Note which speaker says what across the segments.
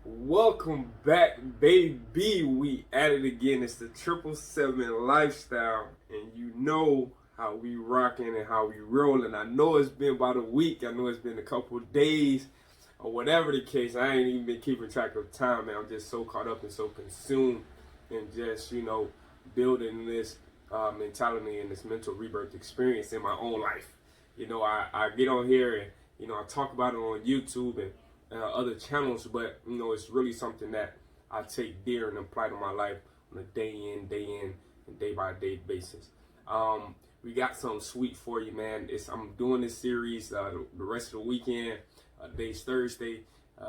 Speaker 1: Welcome back, baby. We at it again. It's the 777 lifestyle, and you know how we rocking and how we rolling. I know it's been about a week. I know it's been a couple of days, or whatever the case. I ain't even been keeping track of time, man. I'm just so caught up and so consumed in just building this mentality and this mental rebirth experience in my own life. I get on here and I talk about it on YouTube and other channels, but it's really something that I take dear and apply to my life on a day in, and day by day basis. We got something sweet for you, man. I'm doing this series the rest of the weekend. Today's Thursday,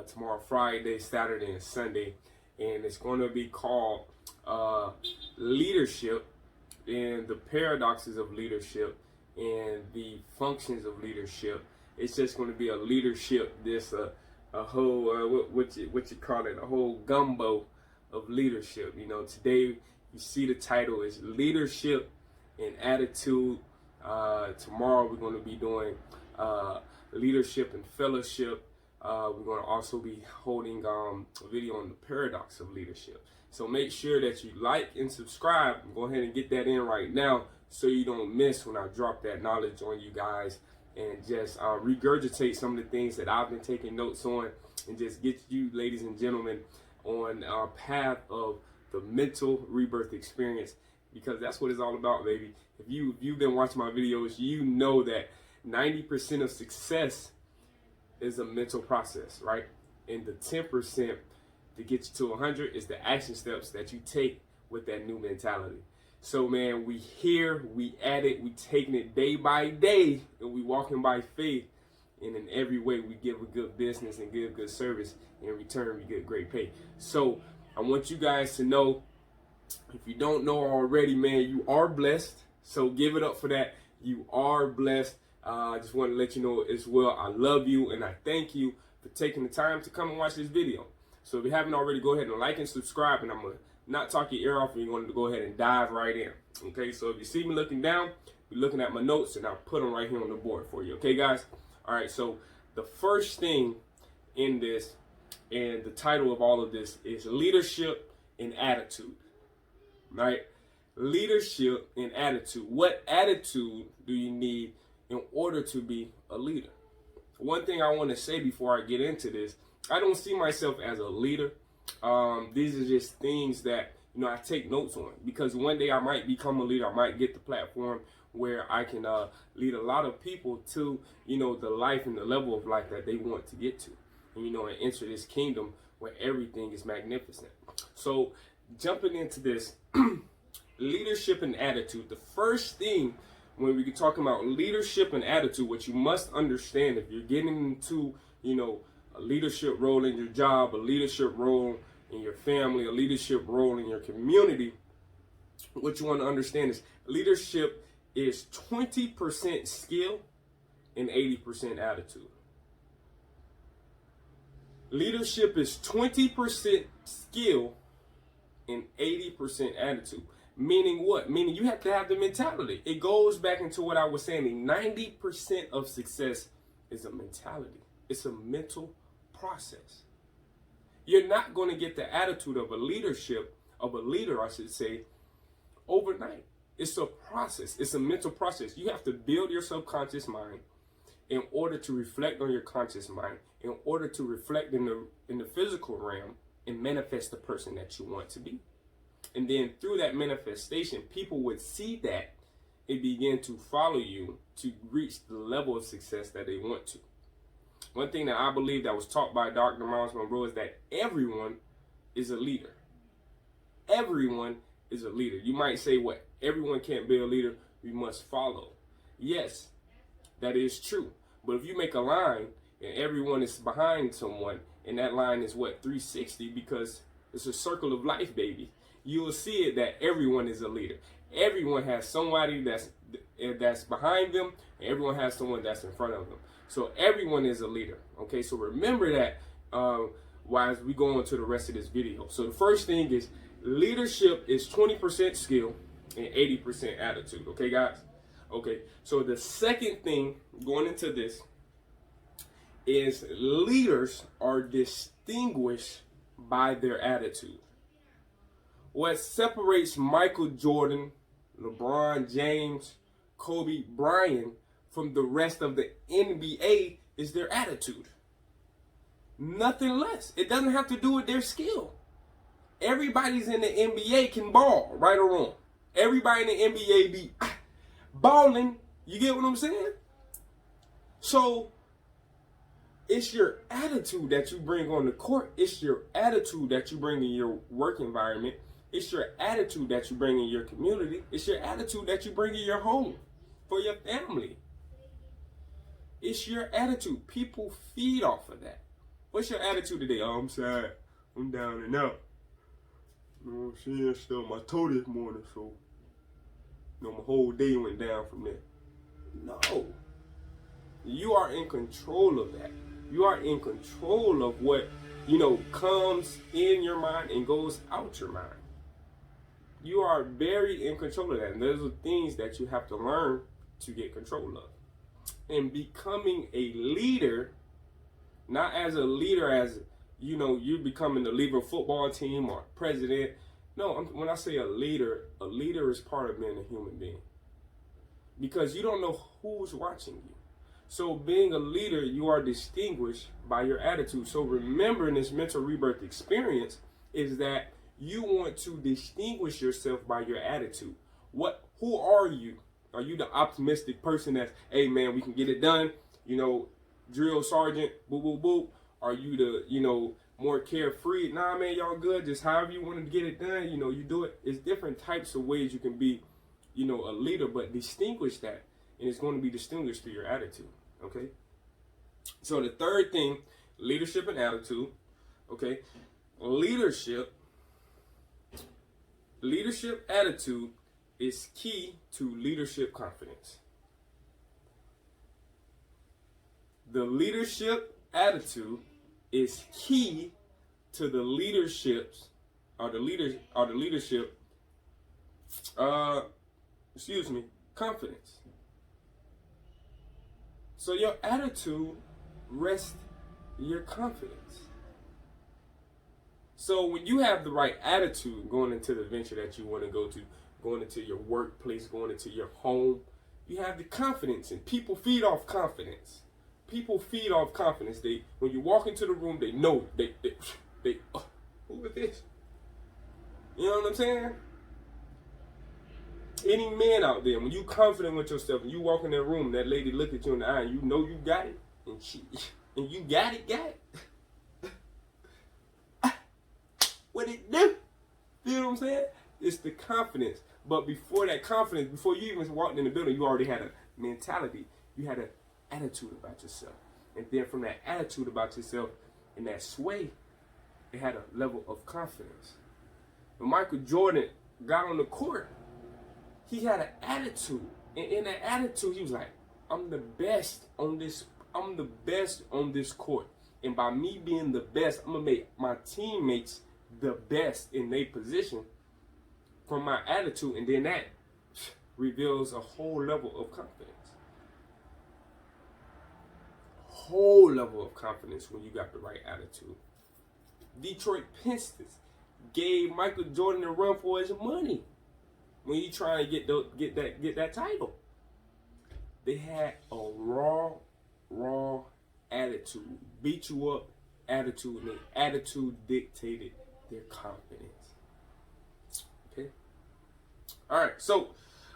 Speaker 1: tomorrow Friday, Saturday, and Sunday, and it's going to be called Leadership and the Paradoxes of Leadership and the Functions of Leadership. It's just going to be a leadership, a whole what you call it, a whole gumbo of leadership. Today you see the title is Leadership and Attitude. Tomorrow we're going to be doing Leadership and Fellowship. We're going to also be holding a video on the paradox of leadership. So make sure that you like and subscribe. Go ahead and get that in right now so you don't miss when I drop that knowledge on you guys, and just regurgitate some of the things that I've been taking notes on, and just get you, ladies and gentlemen, on our path of the mental rebirth experience, because that's what it's all about, baby. If you've been watching my videos, you know that 90% of success is a mental process, right? And the 10% to get you to 100 is the action steps that you take with that new mentality. So, man, we here, we at it, we taking it day by day, and we walking by faith. And in every way, we give a good business and give good service. In return, we get great pay. So, I want you guys to know, if you don't know already, man, you are blessed. So, give it up for that. You are blessed. I just want to let you know as well, I love you, and I thank you for taking the time to come and watch this video. So, if you haven't already, go ahead and like and subscribe, and I'm going to not talk your ear off, and you're going to go ahead and dive right in. Okay, so if you see me looking down, you're looking at my notes, and I'll put them right here on the board for you. Okay, guys? All right, so the first thing in this, and the title of all of this, is Leadership and Attitude. Right? Leadership and attitude. What attitude do you need in order to be a leader? One thing I want to say before I get into this, I don't see myself as a leader. These are just things that I take notes on, because one day I might become a leader. I might get the platform where I can lead a lot of people to the life and the level of life that they want to get to, and enter this kingdom where everything is magnificent. So jumping into this leadership and attitude, the first thing when we're talking about leadership and attitude, what you must understand if you're getting into a leadership role in your job, a leadership role in your family, a leadership role in your community, what you want to understand is leadership is 20% skill and 80% attitude. Leadership is 20% skill and 80% attitude. Meaning what? Meaning you have to have the mentality. It goes back into what I was saying. 90% of success is a mentality. It's a mental process. You're not going to get the attitude of a leader, I should say, overnight. It's a process. It's a mental process. You have to build your subconscious mind in order to reflect on your conscious mind, in order to reflect in the physical realm and manifest the person that you want to be. And then through that manifestation, people would see that and begin to follow you to reach the level of success that they want to. One thing that I believe that was taught by Dr. Miles Monroe is that everyone is a leader. Everyone is a leader. You might say, what? Everyone can't be a leader. We must follow. Yes, that is true. But if you make a line and everyone is behind someone, and that line is 360, because it's a circle of life, baby, you will see it that everyone is a leader. Everyone has somebody that's behind them, and everyone has someone that's in front of them. So everyone is a leader. Okay, so remember that while we go on to the rest of this video. So the first thing is leadership is 20% skill and 80% attitude. Okay, guys? Okay, so the second thing going into this is leaders are distinguished by their attitude. What separates Michael Jordan, LeBron James, Kobe Bryant from the rest of the NBA is their attitude. Nothing less. It doesn't have to do with their skill. Everybody's in the NBA can ball, right or wrong. Everybody in the NBA be balling. You get what I'm saying? So it's your attitude that you bring on the court. It's your attitude that you bring in your work environment. It's your attitude that you bring in your community. It's your attitude that you bring in your home for your family. It's your attitude. People feed off of that. What's your attitude today? Oh, I'm sad. I'm down and out. You know what I'm saying? Still my toe this morning, so my whole day went down from there. No. You are in control of that. You are in control of what, comes in your mind and goes out your mind. You are very in control of that. And those are things that you have to learn to get control of. And becoming a leader, not as a leader as, you're becoming the leader of a football team or president. No, when I say a leader is part of being a human being. Because you don't know who's watching you. So being a leader, you are distinguished by your attitude. So remembering this mental rebirth experience is that you want to distinguish yourself by your attitude. Who are you? Are you the optimistic person that's, hey man, we can get it done? Drill sergeant, boop, boop, boop. Are you the, more carefree? Nah, man, y'all good. Just however you want to get it done, you do it. It's different types of ways you can be, a leader, but distinguish that. And it's going to be distinguished through your attitude, okay? So the third thing, leadership and attitude, okay? Leadership attitude is key to leadership confidence. The leadership attitude is key to the leadership confidence. So your attitude rests your confidence. So when you have the right attitude going into the venture that you want to go to, going into your workplace, going into your home, you have the confidence, and people feed off confidence. People feed off confidence. When you walk into the room, they know who is this? You know what I'm saying? Any man out there, when you confident with yourself and you walk in that room, that lady look at you in the eye, and you know you got it, and you got it. What it do? You know what I'm saying? It's the confidence. But before that confidence, before you even walked in the building, you already had a mentality. You had an attitude about yourself. And then from that attitude about yourself and that sway, it had a level of confidence. When Michael Jordan got on the court, he had an attitude. And in that attitude, he was like, I'm the best on this court. And by me being the best, I'm going to make my teammates the best in their position from my attitude. And then that reveals a whole level of confidence. Whole level of confidence when you got the right attitude. Detroit Pistons gave Michael Jordan a run for his money when he trying to get that title. They had a raw attitude, beat you up attitude, and the attitude dictated their confidence. Okay. All right. So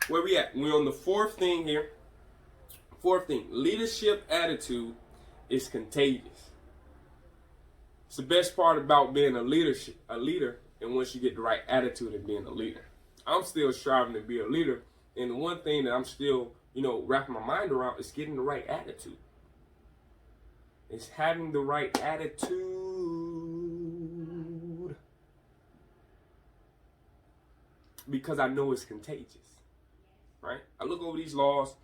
Speaker 1: where we at? We're on the fourth thing here. Fourth thing, leadership attitude is contagious. It's the best part about being a leader, and once you get the right attitude of being a leader. I'm still striving to be a leader, and the one thing that I'm still, wrapping my mind around is getting the right attitude. It's having the right attitude. Because I know it's contagious, right? I look over these laws,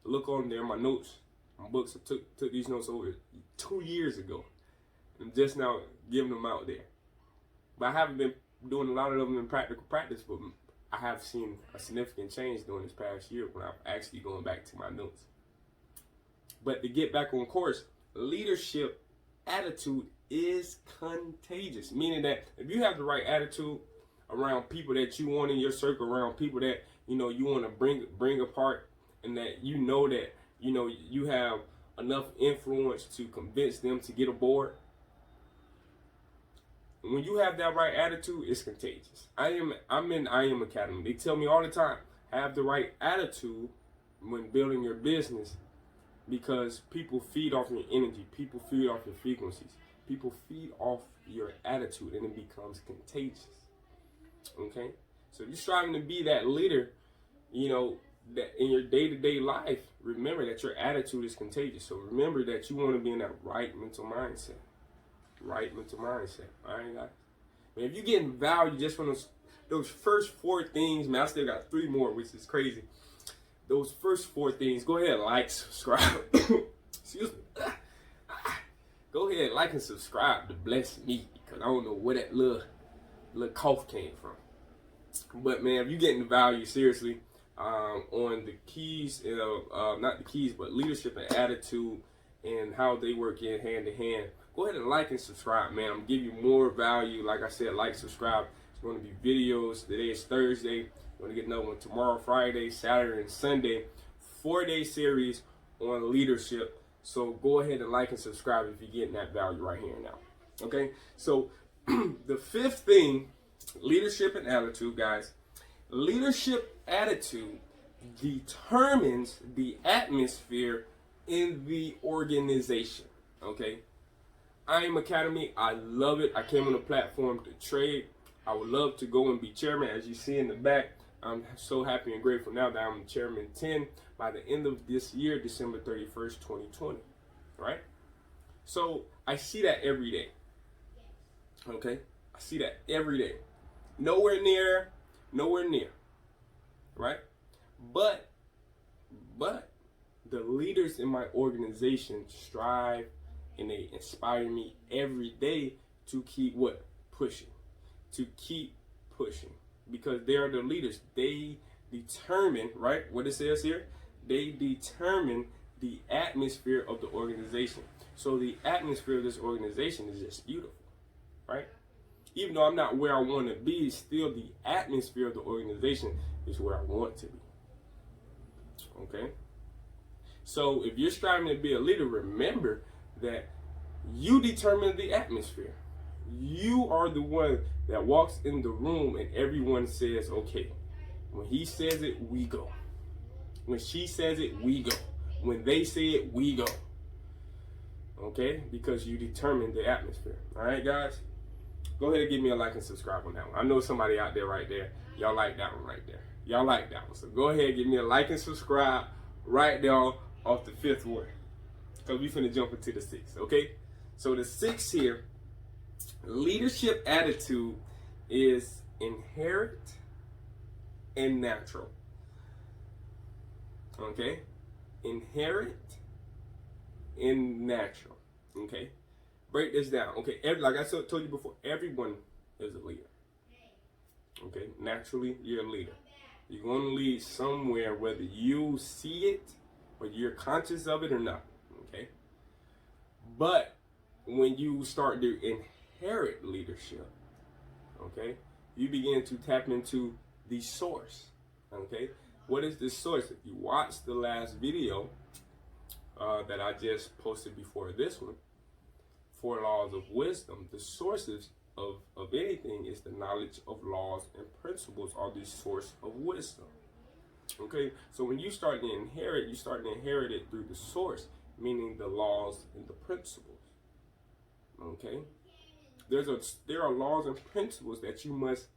Speaker 1: I look on there, my notes, my books. I took these notes over 2 years ago. I'm just now giving them out there. But I haven't been doing a lot of them in practical practice, but I have seen a significant change during this past year when I'm actually going back to my notes. But to get back on course, leadership attitude is contagious. Meaning that if you have the right attitude around people that you want in your circle, around people that you want to bring apart, and that that you have enough influence to convince them to get aboard. When you have that right attitude, it's contagious. I'm in I Am Academy. They tell me all the time, have the right attitude when building your business, because people feed off your energy, people feed off your frequencies, people feed off your attitude, and it becomes contagious. Okay? So if you're striving to be that leader, that in your day-to-day life, remember that your attitude is contagious. So remember that you want to be in that right mental mindset. Right mental mindset. All right, guys? Man, if you're getting value just from those first 4 things, man, I still got 3 more, which is crazy. Those first 4 things, go ahead, like, subscribe. Excuse me. Go ahead, like and subscribe to bless me, because I don't know where that little cough came from. But man, if you're getting value, seriously, on the keys, not the keys, but leadership and attitude and how they work in hand to hand, go ahead and like and subscribe, man. I'm gonna give you more value. Like I said, like, subscribe. It's going to be videos. Today is Thursday. We're going to get another one tomorrow, Friday, Saturday, and Sunday. 4-day series on leadership. So go ahead and like and subscribe if you're getting that value right here and now. Okay? So the 5th thing, leadership and attitude, guys. Leadership attitude determines the atmosphere in the organization. Okay? I Am Academy, I love it. I came on the platform to trade. I would love to go and be chairman. As you see in the back, I'm so happy and grateful now that I'm chairman 10 by the end of this year, December 31st, 2020. Right? So I see that every day. Okay? I see that every day. Nowhere near. Right? But the leaders in my organization strive and they inspire me every day to keep pushing. To keep pushing. Because they are the leaders. They determine, right, what it says here, they determine the atmosphere of the organization. So the atmosphere of this organization is just beautiful, right? Even though I'm not where I want to be, still the atmosphere of the organization is where I want to be. Okay? So if you're striving to be a leader, remember that you determine the atmosphere. You are the one that walks in the room and everyone says, okay, when he says it, we go. When she says it, we go. When they say it, we go. Okay? Because you determine the atmosphere. All right, guys? Go ahead and give me a like and subscribe on that one. I know somebody out there right there. Y'all like that one right there. Y'all like that one. So go ahead and give me a like and subscribe right there off the 5th one. Because we finna jump into the 6th, okay? So the 6th here, leadership attitude is inherent and natural. Okay? Inherent and natural. Okay? Break this down. Okay, like I told you before, everyone is a leader. Okay? Naturally, you're a leader. You're going to lead somewhere whether you see it, whether you're conscious of it or not. Okay? But when you start to inherit leadership, okay, you begin to tap into the source. Okay? What is the source? If you watch the last video that I just posted before this one, 4 laws of wisdom, the sources of anything is the knowledge of laws and principles are the source of wisdom. Okay, so when you start to inherit, you start to inherit it through the source, meaning the laws and the principles. Okay, there are laws and principles that you must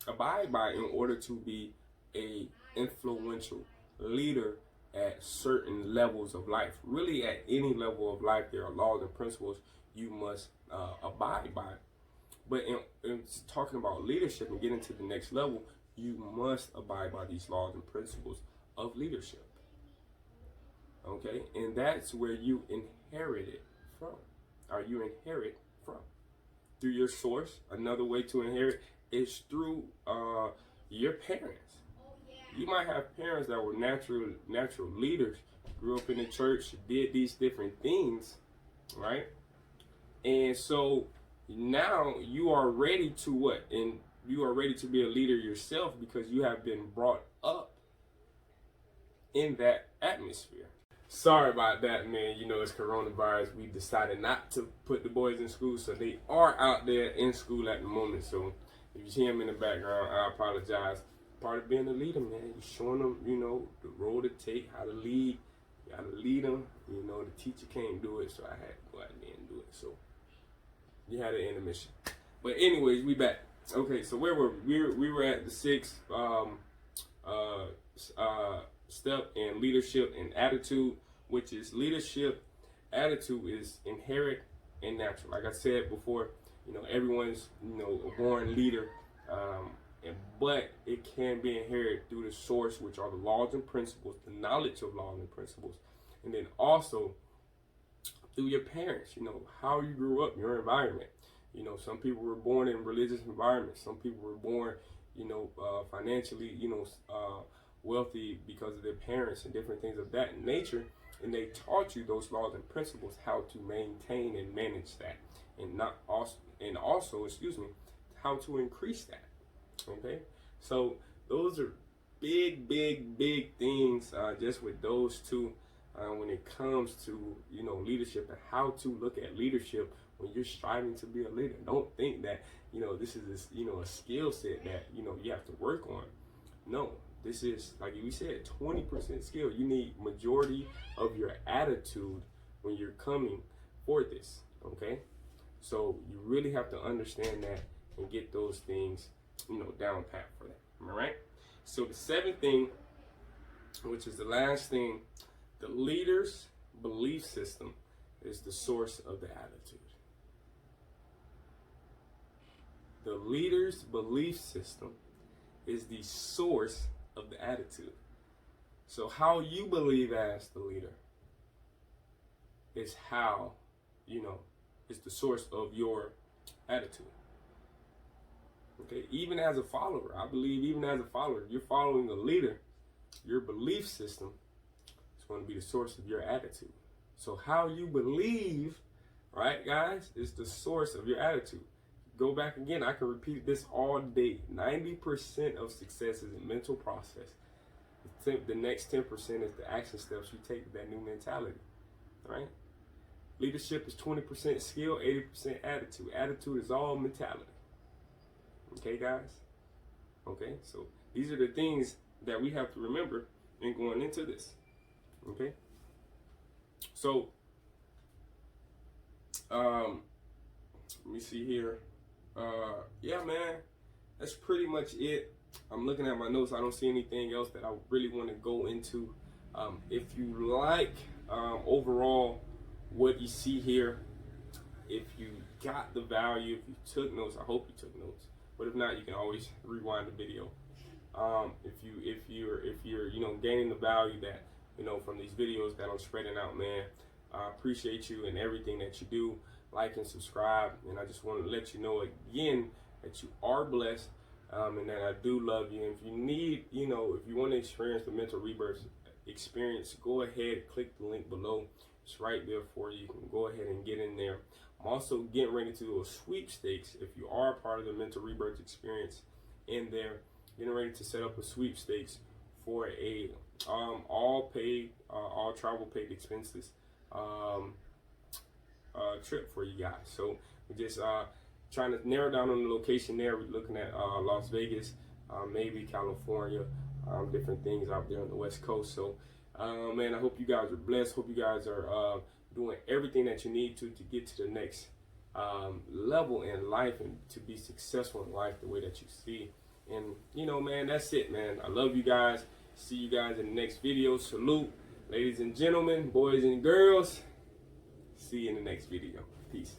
Speaker 1: abide by in order to be a influential leader at certain levels of life. Really, at any level of life, there are laws and principles you must abide by. But in talking about leadership and getting to the next level, you must abide by these laws and principles of leadership. Okay? And that's where you inherit it from. Or you inherit from. Through your source. Another way to inherit is through your parents. You might have parents that were natural leaders, grew up in the church, did these different things, right? And so now you are ready to what? And you are ready to be a leader yourself because you have been brought up in that atmosphere. Sorry about that, man. You know, it's coronavirus. We decided not to put the boys in school, so they are out there in school at the moment. So if you see them in the background, I apologize. Part of being a leader, man, you're showing them, you know, the role to take, how to lead. You got to lead them. You know, the teacher can't do it, so I had to go out there and do it. So you had an intermission. But anyways, we back. Okay, so where were we? We were at the sixth step in leadership and attitude, which is leadership. Attitude is inherent and natural. Like I said before, you know, everyone's, you know, a born leader, but it can be inherited through the source, which are the laws and principles, the knowledge of laws and principles, and then also through your parents. You know, how you grew up, your environment. You know, some people were born in religious environments. Some people were born, you know, financially, you know, wealthy because of their parents and different things of that nature. And they taught you those laws and principles, how to maintain and manage that, and also, how to increase that. Okay, so those are big things just with those two when it comes to, you know, leadership and how to look at leadership when you're striving to be a leader. Don't think that, you know, this is, you know, a skill set that, you know, you have to work on. No, this is, like we said, 20% skill. You need majority of your attitude when you're coming for this. Okay, so you really have to understand that and get those things, you know, down pat for that. Am I right? So the seventh thing, which is the last thing, the leader's belief system is the source of the attitude. The leader's belief system is the source of the attitude. So how you believe as the leader is how, you know, is the source of your attitude. Okay, even as a follower, I believe even as a follower, if you're following a leader, your belief system is going to be the source of your attitude. So how you believe, right, guys, is the source of your attitude. Go back again, I can repeat this all day. 90% of success is a mental process. The next 10% is the action steps you take with that new mentality, right? Leadership is 20% skill, 80% attitude. Attitude is all mentality. Okay, guys? Okay, so these are the things that we have to remember in going into this. Okay? So, let me see here. Yeah, man, that's pretty much it. I'm looking at my notes. I don't see anything else that I really want to go into. If you like overall what you see here, if you got the value, if you took notes, I hope you took notes. But if not, you can always rewind the video. If you're you know, gaining the value that, you know, from these videos that I'm spreading out, man, I appreciate you and everything that you do. Like and subscribe, and I just want to let you know again that you are blessed, and that I do love you. And if you need, you know, if you want to experience the mental rebirth experience, go ahead, click the link below. It's right there for you. You can go ahead and get in there. I'm also getting ready to do a sweepstakes. If you are a part of the mental rebirth experience in there, getting ready to set up a sweepstakes for a all paid, all travel paid expenses trip for you guys. So we're just trying to narrow down on the location there. We're looking at Las Vegas, maybe California, different things out there on the West Coast. So man, I hope you guys are blessed. Hope you guys are doing everything that you need to get to the next level in life and to be successful in life the way that you see. And you know, man, that's it, man. I love you guys. See you guys in the next video. Salute, ladies and gentlemen, boys and girls. See you in the next video. Peace.